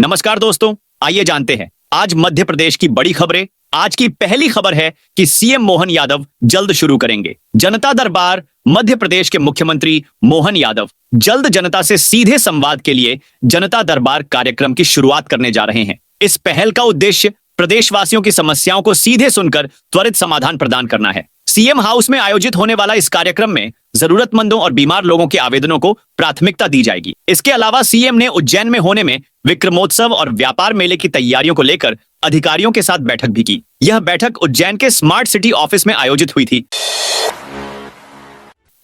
नमस्कार दोस्तों, आइए जानते हैं आज मध्य प्रदेश की बड़ी खबरें। आज की पहली खबर है कि सीएम मोहन यादव जल्द शुरू करेंगे जनता दरबार। मध्य प्रदेश के मुख्यमंत्री मोहन यादव जल्द जनता से सीधे संवाद के लिए जनता दरबार कार्यक्रम की शुरुआत करने जा रहे हैं। इस पहल का उद्देश्य प्रदेशवासियों की समस्याओं को सीधे सुनकर त्वरित समाधान प्रदान करना है। सीएम हाउस में आयोजित होने वाला इस कार्यक्रम में जरूरतमंदों और बीमार लोगों के आवेदनों को प्राथमिकता दी जाएगी। इसके अलावा सीएम ने उज्जैन में होने में विक्रमोत्सव और व्यापार मेले की तैयारियों को लेकर अधिकारियों के साथ बैठक भी की। यह बैठक उज्जैन के स्मार्ट सिटी ऑफिस में आयोजित हुई थी।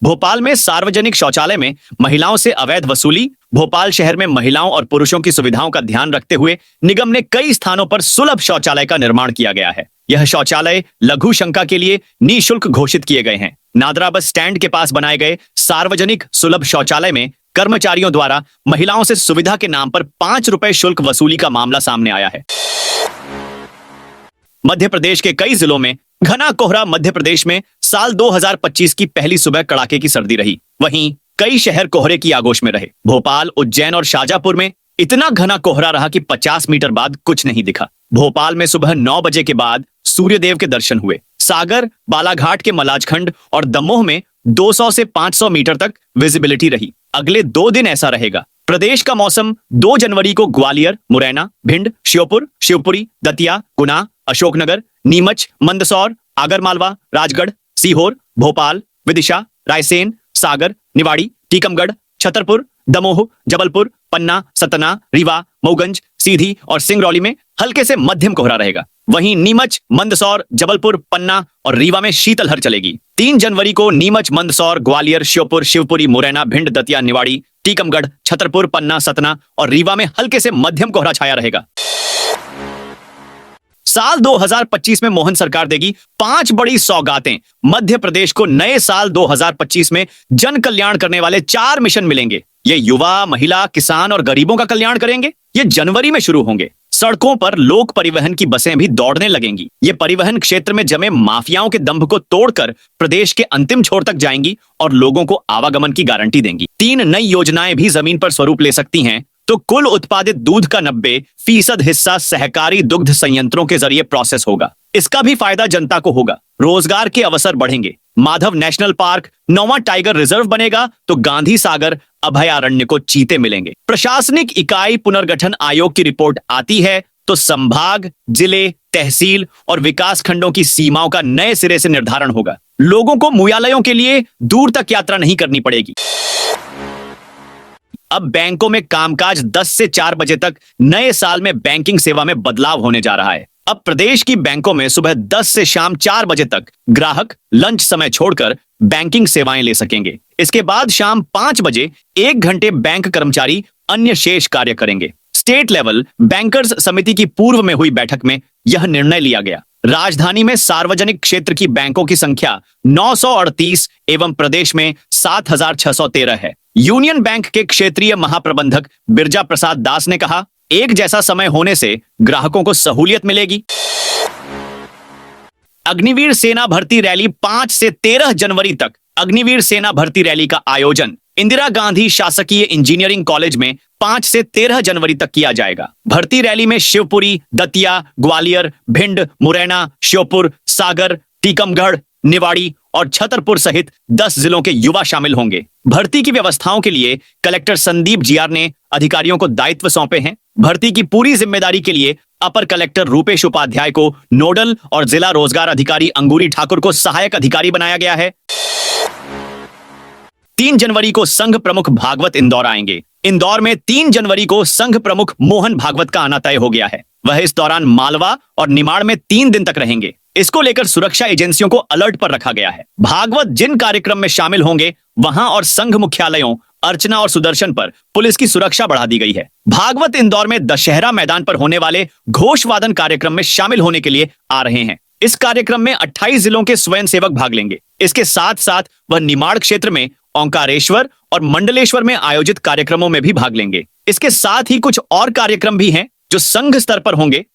भोपाल में सार्वजनिक शौचालय में महिलाओं से अवैध वसूली। भोपाल शहर में महिलाओं और पुरुषों की सुविधाओं का ध्यान रखते हुए निगम ने कई स्थानों पर सुलभ शौचालय का निर्माण किया गया है। यह शौचालय लघु शंका के लिए निःशुल्क घोषित किए गए हैं। नादरा बस स्टैंड के पास बनाए गए सार्वजनिक सुलभ शौचालय में कर्मचारियों द्वारा महिलाओं से सुविधा के नाम पर 5 रुपए शुल्क वसूली का मामला सामने आया है। मध्य प्रदेश के कई जिलों में घना कोहरा। मध्य प्रदेश में साल 2025 की पहली सुबह कड़ाके की सर्दी रही। वहीं कई शहर कोहरे की आगोश में रहे। भोपाल, उज्जैन और शाजापुर में इतना घना कोहरा रहा कि 50 मीटर बाद कुछ नहीं दिखा। भोपाल में सुबह 9 बजे के बाद सूर्यदेव के दर्शन हुए। सागर, बालाघाट के मलाजखंड और दमोह में 200 से 500 मीटर तक विजिबिलिटी रही। अगले 2 दिन ऐसा रहेगा। प्रदेश का मौसम 2 जनवरी को ग्वालियर, मुरैना, भिंड, श्योपुर, शिवपुरी, दतिया, गुना, अशोकनगर, नीमच, मंदसौर, आगरमालवा, राजगढ़, सीहोर, भोपाल, विदिशा, रायसेन, सागर, निवाड़ी, टीकमगढ़, छतरपुर, दमोह, जबलपुर, पन्ना, सतना, रीवा, मऊगंज, सीधी और सिंगरौली में हल्के से मध्यम कोहरा रहेगा। वहीं नीमच, मंदसौर, जबलपुर, पन्ना और रीवा में शीतलहर चलेगी। 3 जनवरी को नीमच, मंदसौर, ग्वालियर, श्योपुर, शिवपुरी, मुरैना, भिंड, दतिया, निवाड़ी, टीकमगढ़, छतरपुर, पन्ना, सतना और रीवा में हल्के से मध्यम कोहरा छाया रहेगा। साल 2025 में मोहन सरकार देगी 5 बड़ी सौगातें। मध्य प्रदेश को नए साल 2025 में जन कल्याण करने वाले 4 मिशन मिलेंगे। ये युवा, महिला, किसान और गरीबों का कल्याण करेंगे। ये जनवरी में शुरू होंगे। सड़कों पर लोक परिवहन की बसें भी दौड़ने लगेंगी। ये परिवहन क्षेत्र में जमे माफियाओं के दंभ को तोड़कर प्रदेश के अंतिम छोर तक जाएंगी और लोगों को आवागमन की गारंटी देंगी। 3 नई योजनाएं भी जमीन पर स्वरूप ले सकती हैं। तो कुल उत्पादित दूध का 90% हिस्सा सहकारी दुग्ध संयंत्रों के जरिए प्रोसेस होगा। इसका भी फायदा जनता को होगा। रोजगार के अवसर बढ़ेंगे। माधव नेशनल पार्क 9वां टाइगर रिजर्व बनेगा तो गांधी सागर अभयारण्य को चीते मिलेंगे। प्रशासनिक इकाई पुनर्गठन आयोग की रिपोर्ट आती है तो संभाग, जिले, तहसील और विकास खंडों की सीमाओं का नए सिरे से निर्धारण होगा। लोगों को मुख्यालयों के लिए दूर तक यात्रा नहीं करनी पड़ेगी। अब बैंकों में कामकाज 10 से 4 बजे तक। नए साल में बैंकिंग सेवा में बदलाव होने जा रहा है। अब प्रदेश की बैंकों में सुबह 10 से शाम 4 बजे तक ग्राहक लंच समय छोड़कर बैंकिंग सेवाएं ले सकेंगे। इसके बाद शाम 5 बजे 1 घंटे बैंक कर्मचारी अन्य शेष कार्य करेंगे। स्टेट लेवल बैंकर्स समिति की पूर्व में हुई बैठक में यह निर्णय लिया गया। राजधानी में सार्वजनिक क्षेत्र की बैंकों की संख्या 938 एवं प्रदेश में 7613 है। यूनियन बैंक के क्षेत्रीय महाप्रबंधक बिरजा प्रसाद दास ने कहा, एक जैसा समय होने से ग्राहकों को सहूलियत मिलेगी। अग्निवीर सेना भर्ती रैली 5 से 13 जनवरी तक। अग्निवीर सेना भर्ती रैली का आयोजन इंदिरा गांधी शासकीय इंजीनियरिंग कॉलेज में 5 से 13 जनवरी तक किया जाएगा। भर्ती रैली में शिवपुरी, दतिया, ग्वालियर, भिंड, मुरैना, श्योपुर, सागर, टीकमगढ़, निवाड़ी और छतरपुर सहित 10 जिलों के युवा शामिल होंगे। भर्ती की व्यवस्थाओं के लिए कलेक्टर संदीप जीआर ने अधिकारियों को दायित्व सौंपे हैं। भर्ती की पूरी जिम्मेदारी के लिए अपर कलेक्टर रूपेश उपाध्याय को नोडल और जिला रोजगार अधिकारी अंगूरी ठाकुर को सहायक अधिकारी बनाया गया है। 3 जनवरी को संघ प्रमुख भागवत इंदौर आएंगे। इंदौर में 3 जनवरी को संघ प्रमुख मोहन भागवत का आना तय हो गया है। वह इस दौरान मालवा और निमाड़ में 3 दिन तक रहेंगे। इसको लेकर सुरक्षा एजेंसियों को अलर्ट पर रखा गया है। भागवत जिन कार्यक्रम में शामिल होंगे वहां और संघ मुख्यालयों अर्चना और सुदर्शन पर पुलिस की सुरक्षा बढ़ा दी गई है। भागवत इंदौर में दशहरा मैदान पर होने वाले घोष वादन कार्यक्रम में शामिल होने के लिए आ रहे हैं। इस कार्यक्रम में 28 जिलों के स्वयंसेवक भाग लेंगे। इसके साथ साथ वह निमाड़ क्षेत्र में ओंकारेश्वर और मंडलेश्वर में आयोजित कार्यक्रमों में भी भाग लेंगे। इसके साथ ही कुछ और कार्यक्रम भी हैं जो संघ स्तर पर होंगे।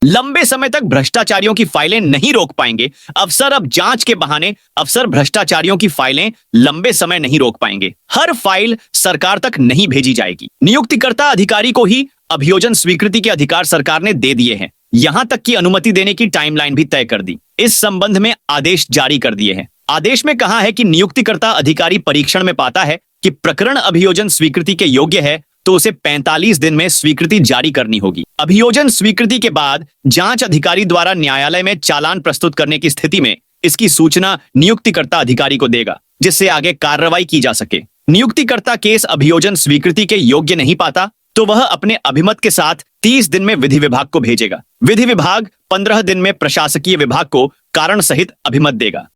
लंबे समय तक भ्रष्टाचारियों की फाइलें नहीं रोक पाएंगे अफसर। अब जांच के बहाने अफसर भ्रष्टाचारियों की फाइलें लंबे समय नहीं रोक पाएंगे। हर फाइल सरकार तक नहीं भेजी जाएगी। नियुक्तिकर्ता अधिकारी को ही अभियोजन स्वीकृति के अधिकार सरकार ने दे दिए हैं। यहां तक कि अनुमति देने की टाइमलाइन भी तय कर दी। इस संबंध में आदेश जारी कर दिए हैं। आदेश में कहा है कि नियुक्तिकर्ता अधिकारी परीक्षण में पाता है कि प्रकरण अभियोजन स्वीकृति के योग्य है तो उसे 45 दिन में स्वीकृति जारी करनी होगी। अभियोजन स्वीकृति के बाद जांच अधिकारी द्वारा न्यायालय में चालान प्रस्तुत करने की स्थिति में इसकी सूचना नियुक्तिकर्ता अधिकारी को देगा, जिससे आगे कार्रवाई की जा सके। नियुक्तिकर्ता केस अभियोजन स्वीकृति के योग्य नहीं पाता तो वह अपने अभिमत के साथ 30 दिन में विधि विभाग को भेजेगा। विधि विभाग 15 दिन में प्रशासकीय विभाग को कारण सहित अभिमत देगा।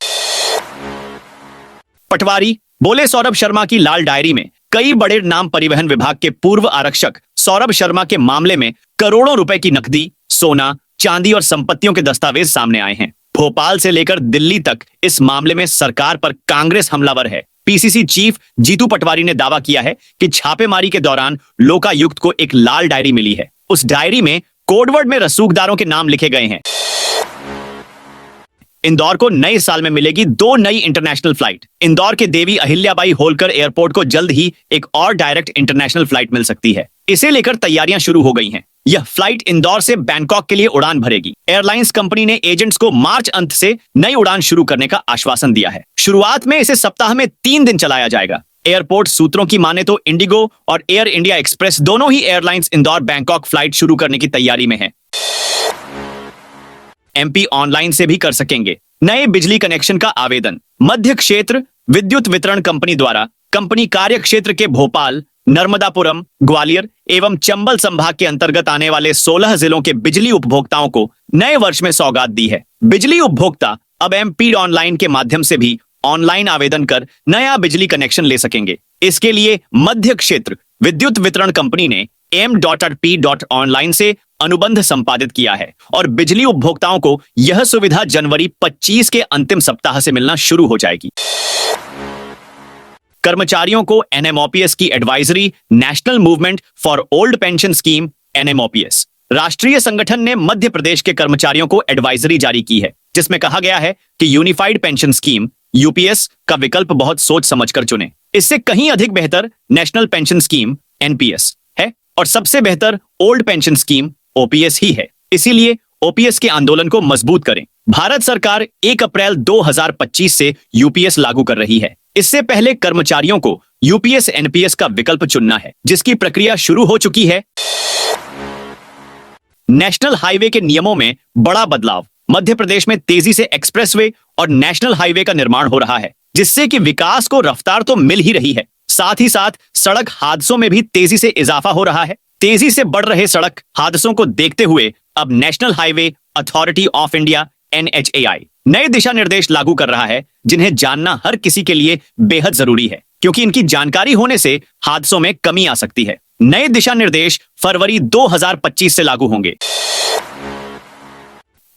पटवारी बोले सौरभ शर्मा की लाल डायरी में कई बड़े नाम। परिवहन विभाग के पूर्व आरक्षक सौरभ शर्मा के मामले में करोड़ों रुपए की नकदी, सोना, चांदी और संपत्तियों के दस्तावेज सामने आए हैं। भोपाल से लेकर दिल्ली तक इस मामले में सरकार पर कांग्रेस हमलावर है। पीसीसी चीफ जीतू पटवारी ने दावा किया है कि छापेमारी के दौरान लोकायुक्त को एक लाल डायरी मिली है। उस डायरी में कोडवर्ड में रसूखदारों के नाम लिखे गए हैं। इंदौर को नए साल में मिलेगी 2 नई इंटरनेशनल फ्लाइट। इंदौर के देवी अहिल्याबाई होलकर एयरपोर्ट को जल्द ही एक और डायरेक्ट इंटरनेशनल फ्लाइट मिल सकती है। इसे लेकर तैयारियां शुरू हो गई हैं। यह फ्लाइट इंदौर से बैंकॉक के लिए उड़ान भरेगी। एयरलाइंस कंपनी ने एजेंट्स को मार्च अंत से नई उड़ान शुरू करने का आश्वासन दिया है। शुरुआत में इसे सप्ताह में 3 दिन चलाया जाएगा। एयरपोर्ट सूत्रों की माने तो इंडिगो और एयर इंडिया एक्सप्रेस दोनों ही एयरलाइंस इंदौर बैंकॉक फ्लाइट शुरू करने की तैयारी में है। एमपी ऑनलाइन से भी कर सकेंगे नए बिजली कनेक्शन का आवेदन। मध्य क्षेत्र विद्युत वितरण कंपनी द्वारा कंपनी कार्य क्षेत्र के भोपाल, नर्मदापुरम, ग्वालियर एवं चंबल संभाग के अंतर्गत आने वाले 16 जिलों के बिजली उपभोक्ताओं को नए वर्ष में सौगात दी है। बिजली उपभोक्ता अब एमपी ऑनलाइन के माध्यम से भी ऑनलाइन आवेदन कर नया बिजली कनेक्शन ले सकेंगे। इसके लिए मध्य क्षेत्र विद्युत वितरण कंपनी ने m.p.online से अनुबंध संपादित किया है और बिजली उपभोक्ताओं को यह सुविधा जनवरी 25 के अंतिम सप्ताह से मिलना शुरू हो जाएगी। कर्मचारियों को एनएमओपीएस की advisory. National movement for old pension scheme NMOPS राष्ट्रीय संगठन ने मध्य प्रदेश के कर्मचारियों को एडवाइजरी जारी की है, जिसमें कहा गया है कि यूनिफाइड पेंशन स्कीम यूपीएस का विकल्प बहुत सोच समझकर चुनें। इससे कहीं अधिक बेहतर नेशनल पेंशन स्कीम एनपीएस है और सबसे बेहतर ओल्ड पेंशन स्कीम ओपीएस ही है। इसीलिए ओपीएस के आंदोलन को मजबूत करें। भारत सरकार 1 अप्रैल 2025 से यूपीएस लागू कर रही है। इससे पहले कर्मचारियों को यूपीएस एनपीएस का विकल्प चुनना है, जिसकी प्रक्रिया शुरू हो चुकी है। नेशनल हाईवे के नियमों में बड़ा बदलाव। मध्य प्रदेश में तेजी से एक्सप्रेसवे और नेशनल हाईवे का निर्माण हो रहा है, जिससे कि विकास को रफ्तार तो मिल ही रही है, साथ ही साथ सड़क हादसों में भी तेजी से इजाफा हो रहा है। तेजी से बढ़ रहे सड़क हादसों को देखते हुए अब national highway authority of India NHAI नए दिशा निर्देश लागू कर रहा है, जिन्हें जानना हर किसी के लिए बेहद जरूरी है, क्योंकि इनकी जानकारी होने से हादसों में कमी आ सकती है। नए दिशा निर्देश फरवरी 2025 से लागू होंगे।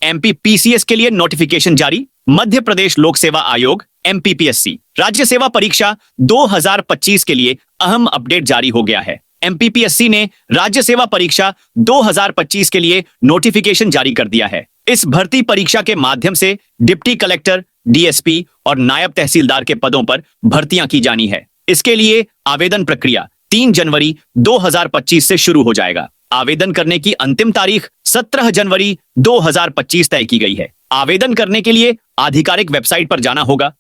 एमपी पीसीएस के लिए नोटिफिकेशन जारी। मध्य प्रदेश लोक सेवा आयोग MPPSC राज्य सेवा परीक्षा 2025 के लिए अहम अपडेट जारी हो गया है। MPPSC ने राज्य सेवा परीक्षा 2025 के लिए नोटिफिकेशन जारी कर दिया है। इस भर्ती परीक्षा के माध्यम से डिप्टी कलेक्टर, डीएसपी और नायब तहसीलदार के पदों पर भर्तियां की जानी है। इसके लिए आवेदन प्रक्रिया 3 जनवरी 2025 से शुरू हो जाएगा। आवेदन करने की अंतिम तारीख 17 जनवरी 2025 तय की गई है। आवेदन करने के लिए आधिकारिक वेबसाइट पर जाना होगा।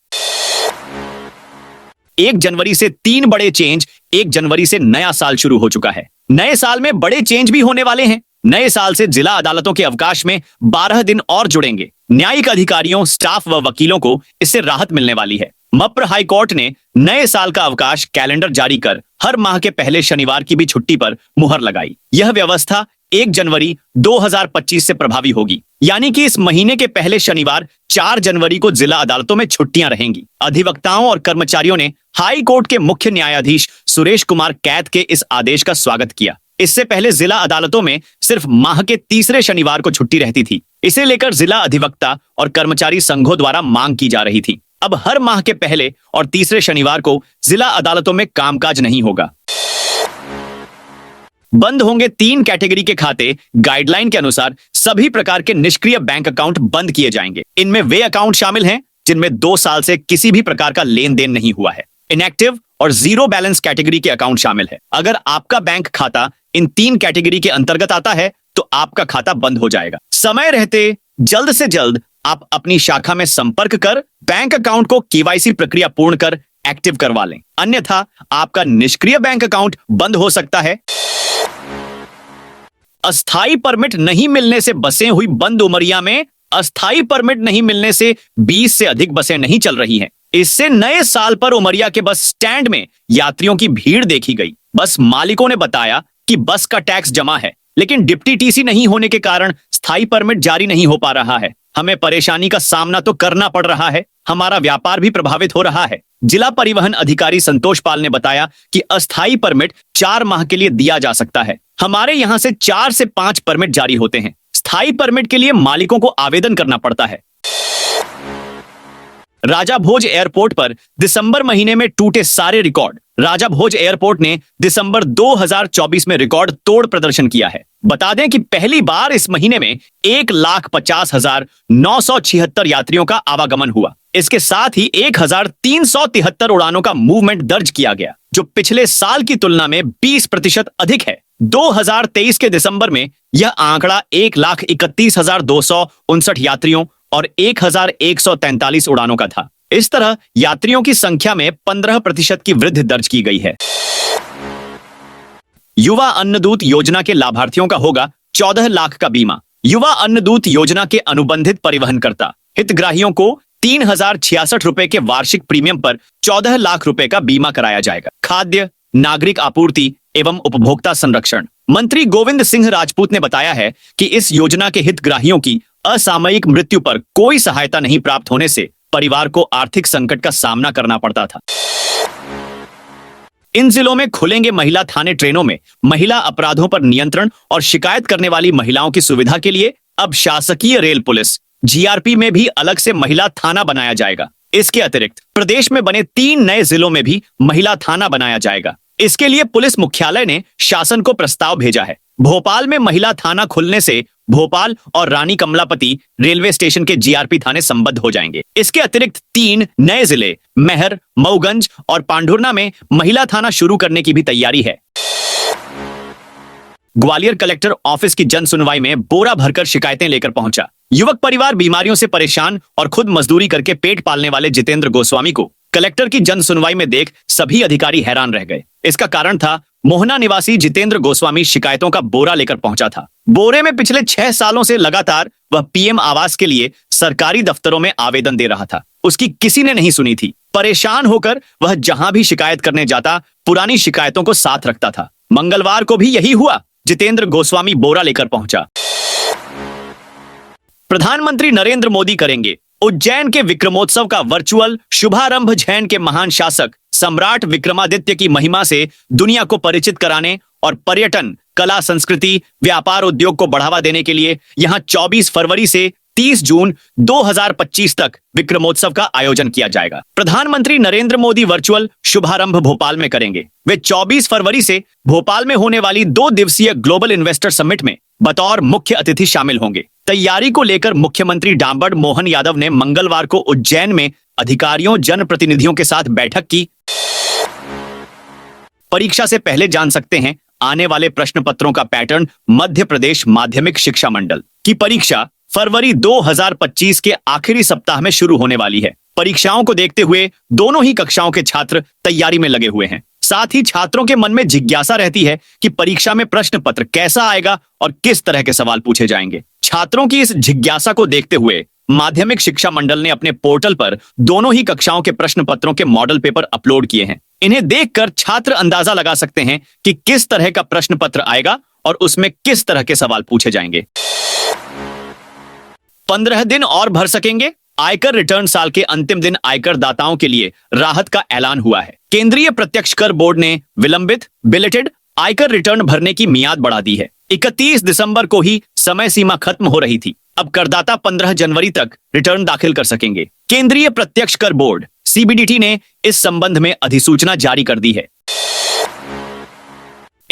1 जनवरी से 3 बड़े चेंज। 1 जनवरी से नया साल शुरू हो चुका है। नए साल में बड़े चेंज भी होने वाले हैं। नए साल से जिला अदालतों के अवकाश में 12 दिन और जुड़ेंगे। न्यायिक अधिकारियों, स्टाफ व वकीलों को इससे राहत मिलने वाली है। मप्र हाई कोर्ट ने नए साल का अवकाश कैलेंडर जारी कर हर माह के पहले शनिवार की भी छुट्टी पर मुहर लगाई। यह व्यवस्था 1 जनवरी 2025 से प्रभावी होगी, यानी कि इस महीने के पहले शनिवार 4 जनवरी को जिला अदालतों में छुट्टियां रहेंगी। अधिवक्ताओं और कर्मचारियों ने हाई कोर्ट के मुख्य न्यायाधीश सुरेश कुमार कैत के इस आदेश का स्वागत किया। इससे पहले जिला अदालतों में सिर्फ माह के तीसरे शनिवार को छुट्टी रहती थी। इसे लेकर जिला अधिवक्ता और कर्मचारी संघों द्वारा मांग की जा रही थी। अब हर माह के पहले और तीसरे शनिवार को जिला अदालतों में कामकाज नहीं होगा। बंद होंगे 3 कैटेगरी के खाते। गाइडलाइन के अनुसार सभी प्रकार के निष्क्रिय बैंक अकाउंट बंद किए जाएंगे। इनमें वे अकाउंट शामिल हैं जिनमें 2 साल से किसी भी प्रकार का लेन देन नहीं हुआ है। इनएक्टिव और जीरो बैलेंस कैटेगरी के अकाउंट शामिल है। अगर आपका बैंक खाता इन 3 कैटेगरी के अंतर्गत आता है तो आपका खाता बंद हो जाएगा। समय रहते जल्द से जल्द आप अपनी शाखा में संपर्क कर बैंक अकाउंट को केवाईसी प्रक्रिया पूर्ण कर एक्टिव करवा लें, अन्यथा आपका निष्क्रिय बैंक अकाउंट बंद हो सकता है। अस्थाई परमिट नहीं मिलने से बसें हुई बंद। उमरिया में अस्थाई परमिट नहीं मिलने से 20 से अधिक बसें नहीं चल रही हैं। इससे नए साल पर उमरिया के बस स्टैंड में यात्रियों की भीड़ देखी गई। बस मालिकों ने बताया कि बस का टैक्स जमा है, लेकिन डिप्टी टीसी नहीं होने के कारण स्थायी परमिट जारी नहीं हो पा रहा है। हमें परेशानी का सामना तो करना पड़ रहा है, हमारा व्यापार भी प्रभावित हो रहा है। जिला परिवहन अधिकारी संतोष पाल ने बताया कि अस्थायी परमिट 4 माह के लिए दिया जा सकता है। हमारे यहां से 4 से 5 परमिट जारी होते हैं। स्थायी परमिट के लिए मालिकों को आवेदन करना पड़ता है। राजा भोज एयरपोर्ट पर दिसंबर महीने में टूटे सारे रिकॉर्ड। राजा भोज एयरपोर्ट ने दिसंबर 2024 में रिकॉर्ड तोड़ प्रदर्शन किया है। बता दें कि पहली बार इस महीने में 1,50,976 यात्रियों का आवागमन हुआ। इसके साथ ही 1,373 उड़ानों का मूवमेंट दर्ज किया गया, जो पिछले साल की तुलना में 20% अधिक है। 2023 के दिसंबर में यह आंकड़ा 1,31,259 यात्रियों और 1,143 उड़ानों का था। इस तरह यात्रियों की संख्या में 15% की वृद्धि दर्ज की गई है। युवा अन्नदूत योजना के लाभार्थियों का होगा 14 लाख का बीमा। युवा अन्नदूत योजना के अनुबंधित परिवहनकर्ता हितग्राहियों को 3,066 रुपए के वार्षिक प्रीमियम पर 14 लाख रुपए का बीमा कराया जाएगा। खाद्य, नागरिक आपूर्ति एवं उपभोक्ता संरक्षण मंत्री गोविंद सिंह राजपूत ने बताया है कि इस योजना के हितग्राहियों की असामयिक मृत्यु पर कोई सहायता नहीं प्राप्त होने से परिवार को आर्थिक संकट का सामना करना पड़ता था। इन जिलों में खुलेंगे महिला थाने। ट्रेनों में महिला अपराधों पर नियंत्रण और शिकायत करने वाली महिलाओं की सुविधा के लिए अब शासकीय रेल पुलिस जीआरपी में भी अलग से महिला थाना बनाया जाएगा। इसके अतिरिक्त प्रदेश में बने 3 नए जिलों में भी महिला थाना बनाया जाएगा। इसके लिए पुलिस मुख्यालय ने शासन को प्रस्ताव भेजा है। भोपाल में महिला थाना खुलने से भोपाल और रानी कमलापति रेलवे स्टेशन के जीआरपी थाने संबद्ध हो जाएंगे। इसके अतिरिक्त 3 नए जिले महर, मऊगंज और पांढुर्ना में महिला थाना शुरू करने की भी तैयारी है। ग्वालियर कलेक्टर ऑफिस की जन सुनवाई में बोरा भरकर शिकायतें लेकर पहुंचा। युवक परिवार बीमारियों से परेशान और खुद मजदूरी करके पेट पालने वाले जितेंद्र गोस्वामी को कलेक्टर की जन सुनवाई में देख सभी अधिकारी हैरान रह गए। इसका कारण था मोहना निवासी जितेंद्र गोस्वामी शिकायतों का बोरा लेकर पहुंचा था। बोरे में पिछले 6 सालों से लगातार वह पीएम आवास के लिए सरकारी दफ्तरों में आवेदन दे रहा था। उसकी किसी ने नहीं सुनी थी। परेशान होकर वह जहां भी शिकायत करने जाता पुरानी शिकायतों को साथ रखता था। मंगलवार को भी यही हुआ। जितेंद्र गोस्वामी बोरा लेकर पहुंचा। प्रधानमंत्री नरेंद्र मोदी करेंगे उज्जैन के विक्रमोत्सव का वर्चुअल शुभारंभ। उज्जैन के महान शासक सम्राट विक्रमादित्य की महिमा से दुनिया को परिचित कराने और पर्यटन, कला, संस्कृति, व्यापार, उद्योग को बढ़ावा देने के लिए यहां 24 फरवरी से 30 जून 2025 तक विक्रमोत्सव का आयोजन किया जाएगा। प्रधानमंत्री नरेंद्र मोदी वर्चुअल शुभारंभ भोपाल में करेंगे। वे 24 फरवरी से भोपाल में होने वाली 2 दिवसीय ग्लोबल इन्वेस्टर समिट में बतौर मुख्य अतिथि शामिल होंगे। तैयारी को लेकर मुख्यमंत्री डांबड़ मोहन यादव ने मंगलवार को उज्जैन में अधिकारियों, जनप्रतिनिधियों के साथ बैठक की। परीक्षा से पहले जान सकते हैं आने वाले प्रश्न पत्रों का पैटर्न। मध्य प्रदेश माध्यमिक शिक्षा मंडल की परीक्षा फरवरी 2025 के आखिरी सप्ताह में शुरू होने वाली है। परीक्षाओं को देखते हुए दोनों ही कक्षाओं के छात्र तैयारी में लगे हुए हैं। साथ ही छात्रों के मन में जिज्ञासा रहती है कि परीक्षा में प्रश्न पत्र कैसा आएगा और किस तरह के सवाल पूछे जाएंगे। छात्रों की इस जिज्ञासा को देखते हुए माध्यमिक शिक्षा मंडल ने अपने पोर्टल पर दोनों ही कक्षाओं के प्रश्न पत्रों के मॉडल पेपर अपलोड किए हैं। इन्हें देखकर छात्र अंदाजा लगा सकते हैं कि किस तरह का प्रश्न पत्र आएगा और उसमें किस तरह के सवाल पूछे जाएंगे। 15 दिन और भर सकेंगे। आयकर रिटर्न साल के अंतिम दिन आयकर दाताओं के लिए राहत का ऐलान हुआ है। केंद्रीय प्रत्यक्ष कर बोर्ड ने विलंबित बिलेटेड आयकर रिटर्न भरने की मियाद बढ़ा दी है। 31 दिसंबर को ही समय सीमा खत्म हो रही थी। अब करदाता 15 जनवरी तक रिटर्न दाखिल कर सकेंगे। केंद्रीय प्रत्यक्ष कर बोर्ड सीबीडीटी ने इस संबंध में अधिसूचना जारी कर दी है।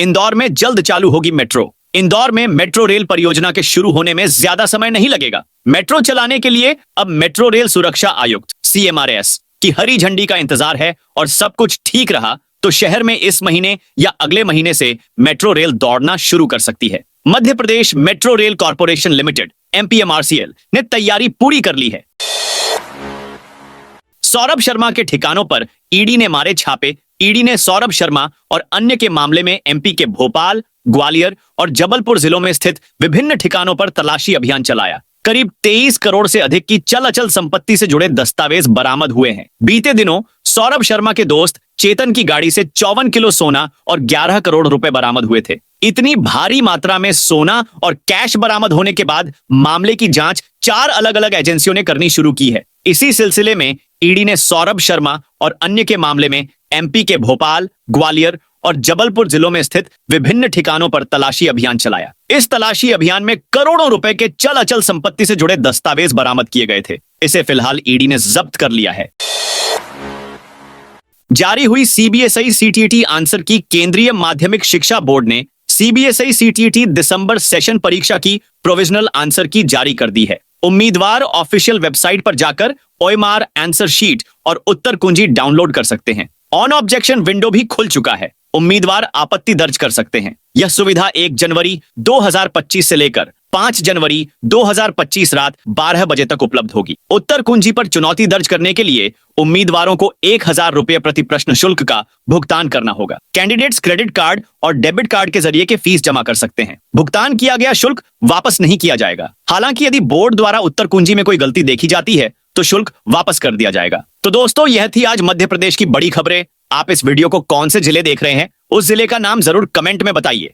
इंदौर में जल्द चालू होगी मेट्रो। इंदौर में मेट्रो रेल परियोजना के शुरू होने में ज्यादा समय नहीं लगेगा। मेट्रो चलाने के लिए अब मेट्रो रेल सुरक्षा आयुक्त CMRS की हरी झंडी का इंतजार है और सब कुछ ठीक रहा तो शहर में इस महीने या अगले महीने से मेट्रो रेल दौड़ना शुरू कर सकती है। Madhya Pradesh metro rail corporation limited MPMRCL ने तैयारी पूरी कर ली है। सौरभ शर्मा के ठिकानों पर ईडी ने मारे छापे। ईडी ने सौरभ शर्मा और अन्य के मामले में MP के भोपाल, ग्वालियर और जबलपुर जिलों में स्थित विभिन्न ठिकानों पर तलाशी अभियान चलाया। करीब 23 करोड़ से अधिक की चल अचल संपत्ति से जुड़े दस्तावेज बरामद हुए हैं। बीते दिनों सौरभ शर्मा के दोस्त चेतन की गाड़ी से 54 किलो सोना और 11 करोड़ रुपए बरामद हुए थे। इतनी भारी मात्रा में सोना और कैश बरामद होने के बाद मामले की जांच 4 अलग अलग एजेंसियों ने करनी शुरू की है। इसी सिलसिले में ईडी ने सौरभ शर्मा और अन्य के मामले में MP के भोपाल, ग्वालियर और जबलपुर जिलों में स्थित विभिन्न ठिकानों पर तलाशी अभियान चलाया। इस तलाशी अभियान में करोड़ों रुपए के चल अचल संपत्ति से जुड़े दस्तावेज बरामद किए गए थे। इसे फिलहाल ईडी ने जब्त कर लिया है। जारी हुई CBSE CTET आंसर की केंद्रीय माध्यमिक शिक्षा बोर्ड ने CBSE CTET दिसंबर सेशन परीक्षा की प्रोविजनल आंसर की जारी कर दी है। उम्मीदवार ऑफिशियल वेबसाइट पर जाकर OMR आंसर शीट और उत्तर कुंजी डाउनलोड कर सकते हैं। ऑन ऑब्जेक्शन विंडो भी खुल चुका है। उम्मीदवार आपत्ति दर्ज कर सकते हैं। यह सुविधा 1 जनवरी 2025 से लेकर 5 जनवरी 2025 रात 12 बजे तक उपलब्ध होगी। उत्तर कुंजी पर चुनौती दर्ज करने के लिए उम्मीदवारों को 1000 रुपये प्रति प्रश्न शुल्क का भुगतान करना होगा। कैंडिडेट्स क्रेडिट कार्ड और डेबिट कार्ड के जरिए के फीस जमा कर सकते हैं। भुगतान किया गया शुल्क वापस नहीं किया जाएगा। हालांकि यदि बोर्ड द्वारा उत्तर कुंजी में कोई गलती देखी जाती है तो शुल्क वापस कर दिया जाएगा। तो दोस्तों, यह थी आज मध्य प्रदेश की बड़ी खबरें। आप इस वीडियो को कौन से जिले देख रहे हैं, उस जिले का नाम जरूर कमेंट में बताइए।